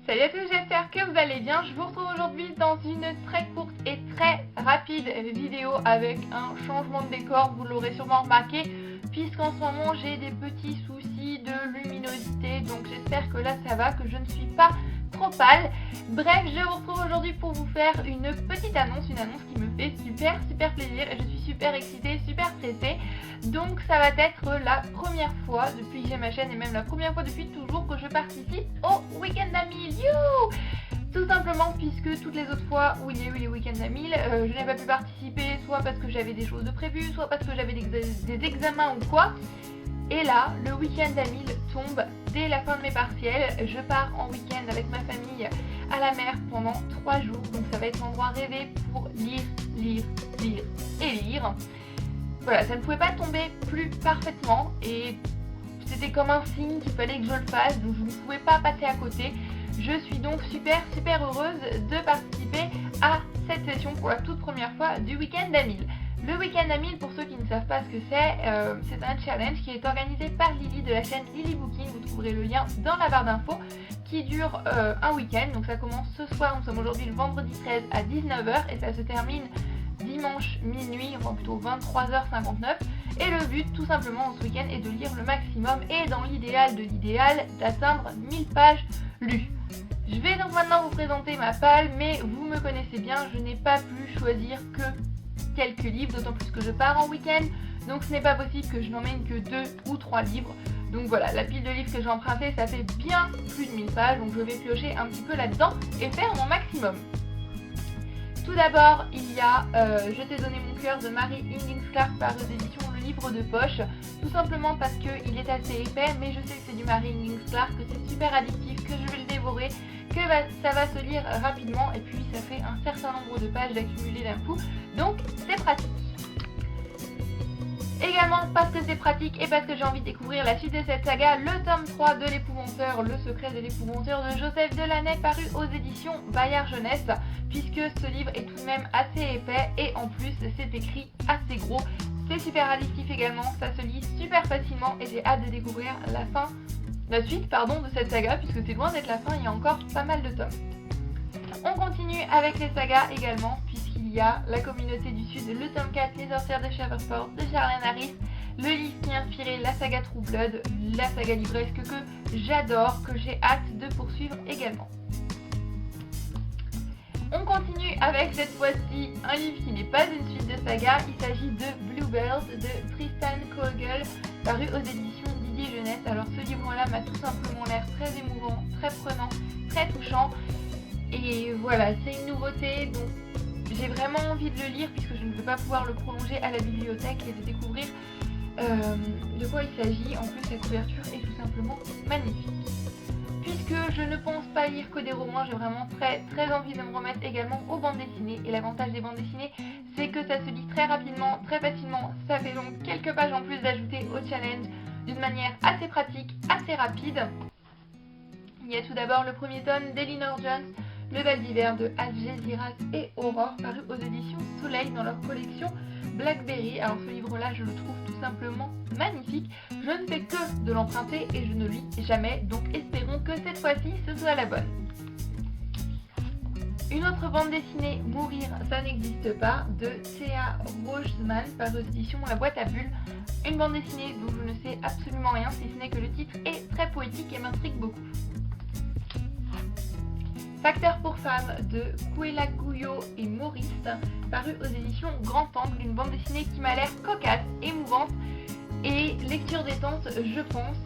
Salut à tous, j'espère que vous allez bien. Je vous retrouve aujourd'hui dans une très courte et très rapide vidéo avec un changement de décor, vous l'aurez sûrement remarqué, puisqu'en ce moment j'ai des petits soucis de luminosité, donc j'espère que là ça va, que je ne suis pas trop pâle. Bref, je vous retrouve aujourd'hui pour vous faire une petite annonce, une annonce qui me fait super plaisir et je suis super excitée, super pressée. Donc ça va être la première fois depuis que j'ai ma chaîne et même la première fois depuis toujours que je participe au Week-end à 1000. Tout simplement puisque toutes les autres fois où il y a eu les week-ends à 1000, je n'ai pas pu participer, soit parce que j'avais des choses de prévues, soit parce que j'avais des examens ou quoi. Et là, le week-end à 1000 tombe dès la fin de mes partiels. Je pars en week-end avec ma famille à la mer pendant 3 jours. Donc ça va être l'endroit rêvé pour lire et lire. Voilà, ça ne pouvait pas tomber plus parfaitement et c'était comme un signe qu'il fallait que je le fasse. Donc je ne pouvais pas passer à côté. Je suis donc super heureuse de participer à cette session pour la toute première fois du week-end à 1000. Le week-end à 1000, pour ceux qui ne savent pas ce que c'est un challenge qui est organisé par Lily de la chaîne Lily Booking. Vous trouverez le lien dans la barre d'infos, qui dure un week-end. Donc ça commence ce soir, nous sommes aujourd'hui le vendredi 13 à 19h et ça se termine dimanche minuit, enfin plutôt 23h59. Et le but tout simplement ce week-end est de lire le maximum et dans l'idéal de l'idéal d'atteindre 1000 pages lues. Je vais donc maintenant vous présenter ma palle, mais vous me connaissez bien, je n'ai pas pu choisir que quelques livres, d'autant plus que je pars en week-end, donc ce n'est pas possible que je n'emmène que 2 ou 3 livres. Donc voilà, la pile de livres que j'ai empruntée, ça fait bien plus de 1000 pages, donc je vais piocher un petit peu là-dedans et faire mon maximum. Tout d'abord, il y a Je t'ai donné mon cœur de Mary Higgins Clark par aux éditions Le Livre de Poche, tout simplement parce qu'il est assez épais, mais je sais que c'est du Mary Higgins Clark, que c'est super addictif, que je vais le dévorer, que ça va se lire rapidement et puis ça fait un certain nombre de pages d'accumuler d'un coup, donc c'est pratique. Également parce que c'est pratique et parce que j'ai envie de découvrir la suite de cette saga, le tome 3 de l'épouvanteur, le secret de l'épouvanteur de Joseph Delaney, paru aux éditions Bayard Jeunesse, puisque ce livre est tout de même assez épais et en plus c'est écrit assez gros. C'est super addictif également, ça se lit super facilement et j'ai hâte de découvrir la suite de cette saga, puisque c'est loin d'être la fin, il y a encore pas mal de tomes. On continue avec les sagas également, puisqu'il y a La Communauté du Sud, le tome 4, Les Sorcières de Shreveport de Charlène Harris, le livre qui a inspiré la saga True Blood, la saga livresque que j'adore, que j'ai hâte de poursuivre également. On continue avec cette fois-ci un livre qui n'est pas une suite de saga, il s'agit de Bluebird de Tristan Cole, paru aux éditions Didier Jeunesse. Alors ce livre-là m'a tout simplement l'air très émouvant, très prenant, très touchant. Et voilà, c'est une nouveauté, donc j'ai vraiment envie de le lire puisque je ne veux pas pouvoir le prolonger à la bibliothèque et de découvrir de quoi il s'agit. En plus, la couverture est tout simplement magnifique. Puisque je ne pense pas lire que des romans, j'ai vraiment très envie de me remettre également aux bandes dessinées. Et l'avantage des bandes dessinées, c'est que ça se lit très rapidement, très facilement. Ça fait donc quelques pages en plus d'ajouter au challenge d'une manière assez pratique, assez rapide. Il y a tout d'abord le premier tome d'Elinor Jones, Le Bal d'hiver de Algeciras et Aurore, paru aux éditions Soleil dans leur collection Blackberry. Alors ce livre-là, je le trouve tout simplement magnifique. Je ne fais que de l'emprunter et je ne lis jamais, donc espérons que cette fois-ci ce soit la bonne. Une autre bande dessinée, Mourir, ça n'existe pas, de Thea Roseman, par aux éditions La Boîte à Bulles. Une bande dessinée dont je ne sais absolument rien, si ce n'est que le titre est très poétique et m'intrigue beaucoup. Facteur pour femmes de Kouela Gouyo et Maurice, paru aux éditions Grand Angle, une bande dessinée qui m'a l'air cocasse, émouvante et lecture détente, je pense.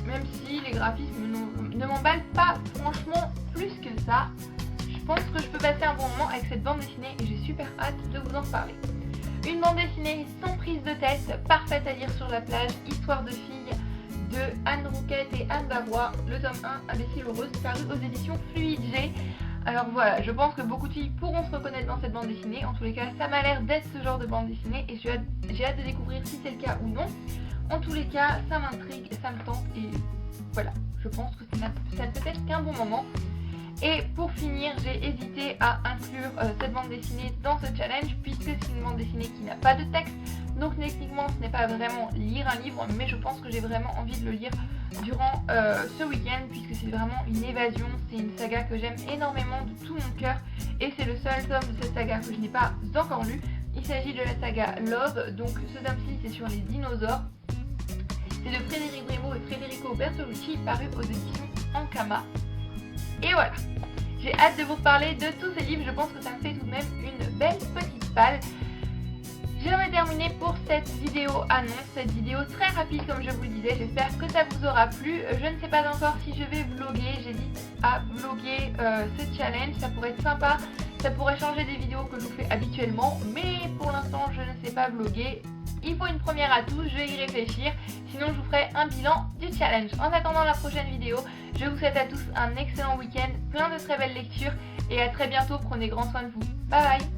Même si les graphismes ne m'emballent pas franchement plus que ça, je pense que je peux passer un bon moment avec cette bande dessinée et j'ai super hâte de vous en parler. Une bande dessinée sans prise de tête, parfaite à lire sur la plage, histoire de filles de Anne Rouquette et Anne Barrois, le tome 1, Imbécile heureuse, paru aux éditions Fluide G. Alors voilà, je pense que beaucoup de filles pourront se reconnaître dans cette bande dessinée. En tous les cas, ça m'a l'air d'être ce genre de bande dessinée et j'ai hâte de découvrir si c'est le cas ou non. En tous les cas, ça m'intrigue, ça me tente et voilà, je pense que ça ne peut être qu'un bon moment. Et pour finir, j'ai hésité à inclure cette bande dessinée dans ce challenge puisque c'est une bande dessinée qui n'a pas de texte. Donc techniquement ce n'est pas vraiment lire un livre, mais je pense que j'ai vraiment envie de le lire durant ce week-end, puisque c'est vraiment une évasion. C'est une saga que j'aime énormément de tout mon cœur et c'est le seul tome de cette saga que je n'ai pas encore lu. Il s'agit de la saga Love, donc ce tome-ci c'est sur les dinosaures. C'est de Frédéric Bremo et Federico Bertolucci, paru aux éditions Ankama. Et voilà, j'ai hâte de vous parler de tous ces livres, je pense que ça me fait tout de même une belle petite palle. J'en ai terminé pour cette vidéo annonce, cette vidéo très rapide comme je vous le disais, j'espère que ça vous aura plu. Je ne sais pas encore si je vais vlogger, j'hésite à vlogger ce challenge, ça pourrait être sympa, ça pourrait changer des vidéos que je vous fais habituellement, mais pour l'instant je ne sais pas vlogger. Il faut une première à tous, je vais y réfléchir, sinon je vous ferai un bilan du challenge. En attendant la prochaine vidéo, je vous souhaite à tous un excellent week-end, plein de très belles lectures et à très bientôt, prenez grand soin de vous. Bye bye.